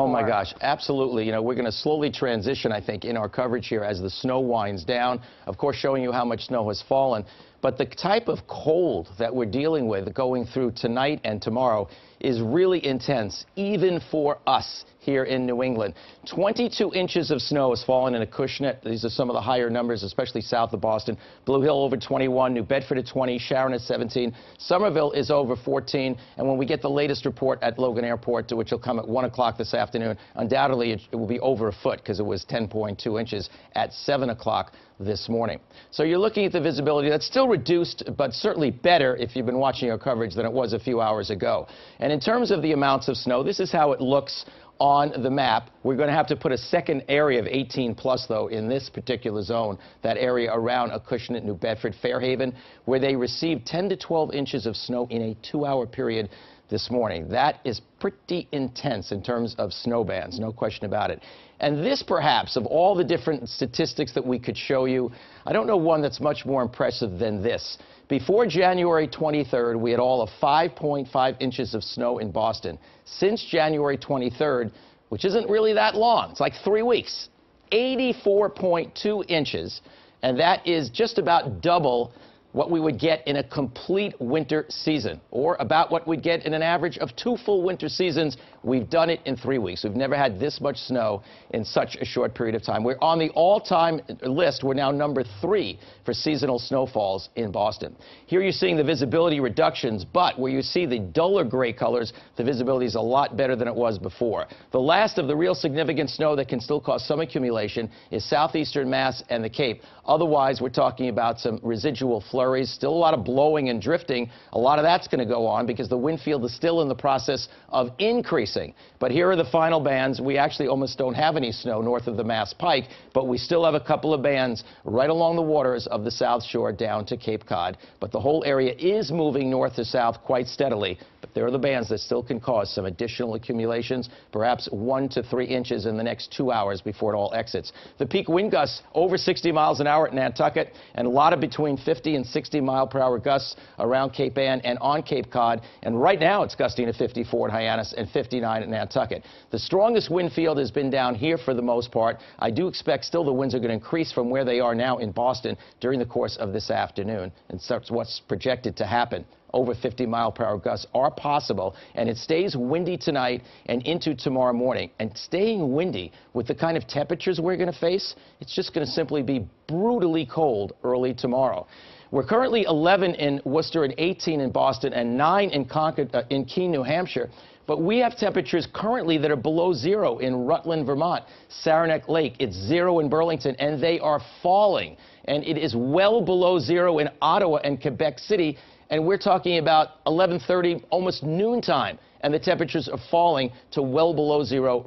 Oh my gosh, absolutely. You know, we're going to slowly transition, I think, in our coverage here as the snow winds down. Of course, showing you how much snow has fallen. But the type of cold that we're dealing with going through tonight and tomorrow is really intense, even for us here in New England. 22 inches of snow has fallen in Acushnet. These are some of the higher numbers, especially south of Boston. Blue Hill over 21, New Bedford at 20, Sharon at 17, Somerville is over 14, and when we get the latest report at Logan Airport, which will come at 1 o'clock this afternoon, undoubtedly it will be over a foot because it was 10.2 inches at 7 o'clock this morning. So you're looking at the visibility. That's still reduced, but certainly better if you've been watching our coverage than it was a few hours ago. And in terms of the amounts of snow, this is how it looks on the map. We're going to have to put a second area of 18 plus, though, in this particular zone, that area around Acushnet, New Bedford, Fairhaven, where they received 10 to 12 inches of snow in a 2-hour period this morning. That is pretty intense in terms of snow bands, no question about it. And this, perhaps, of all the different statistics that we could show you, I don't know one that's much more impressive than this. Before January 23rd, we had all of 5.5 inches of snow in Boston. Since January 23rd, which isn't really that long, it's like 3 weeks, 84.2 inches, and that is just about double what we would get in a complete winter season, or about what we'd get in an average of 2 full winter seasons. We've done it in 3 weeks. We've never had this much snow in such a short period of time. We're on the all-time list. We're now number 3 for seasonal snowfalls in Boston. Here you're seeing the visibility reductions, but where you see the duller gray colors, the visibility is a lot better than it was before. The last of the real significant snow that can still cause some accumulation is southeastern Mass and the Cape. Otherwise, we're talking about some residual flurries. Still a lot of blowing and drifting. A lot of that's going to go on because the wind field is still in the process of increasing. But here are the final bands. We actually almost don't have any snow north of the Mass Pike, but we still have a couple of bands right along the waters of the South Shore down to Cape Cod. But the whole area is moving north to south quite steadily. But there are the bands that still can cause some additional accumulations, perhaps 1 to 3 inches in the next 2 hours before it all exits. The peak wind gusts over 60 miles an hour at Nantucket, and a lot of between 50 and 60-mile-per-hour gusts around Cape Ann and on Cape Cod. And right now it's gusting to 54 at Hyannis and 59 at Nantucket. The strongest wind field has been down here for the most part. I do expect still the winds are going to increase from where they are now in Boston during the course of this afternoon. And that's what's projected to happen. Over 50-mile-per-hour gusts are possible, and it stays windy tonight and into tomorrow morning. And staying windy with the kind of temperatures we're going to face, it's just going to simply be brutally cold early tomorrow. We're currently 11 in Worcester and 18 in Boston and 9 in Concord, in Keene, New Hampshire. But we have temperatures currently that are below 0 in Rutland, Vermont, Saranac Lake. It's 0 in Burlington, and they are falling. And it is well below 0 in Ottawa and Quebec City. And we're talking about 11:30, almost noontime, and the temperatures are falling to well below 0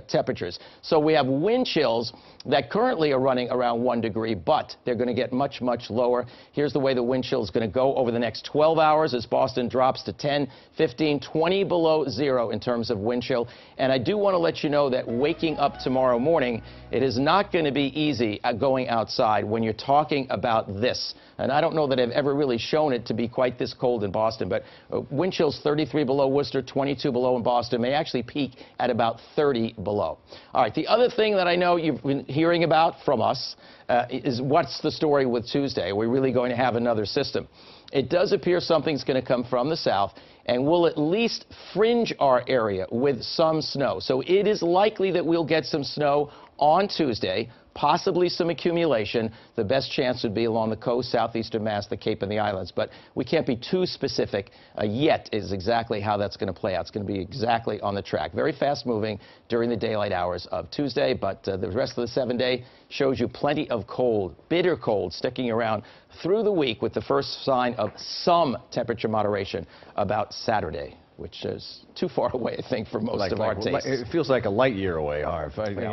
temperatures. So we have wind chills that currently are running around 1 degree, but they're going to get much, much lower. Here's the way the wind chill is going to go over the next 12 hours as Boston drops to 10, 15, 20 below 0 in terms of wind chill. And I do want to let you know that waking up tomorrow morning, it is not going to be easy going outside when you're talking about this. And I don't know that I've ever really shown it to be quite this cold in Boston, but wind chills 33 below Worcester, 22 below in Boston, may actually peak at about 30 below. All right, the other thing that I know you've been hearing about from us is what's the story with Tuesday? Are we really going to have another system? It does appear something's going to come from the south and will at least fringe our area with some snow. So it is likely that we'll get some snow on Tuesday, possibly some accumulation. The best chance would be along the coast, southeastern Mass, the Cape, and the islands. But we can't be too specific yet is exactly how that's going to play out. It's going to be exactly on the track. Very fast moving during the daylight hours of Tuesday, but the rest of the 7-day shows you plenty of cold, bitter cold, sticking around through the week with the first sign of some temperature moderation about Saturday, which is too far away, I think, for most of our tastes. It feels like a light year away, Harv. You know,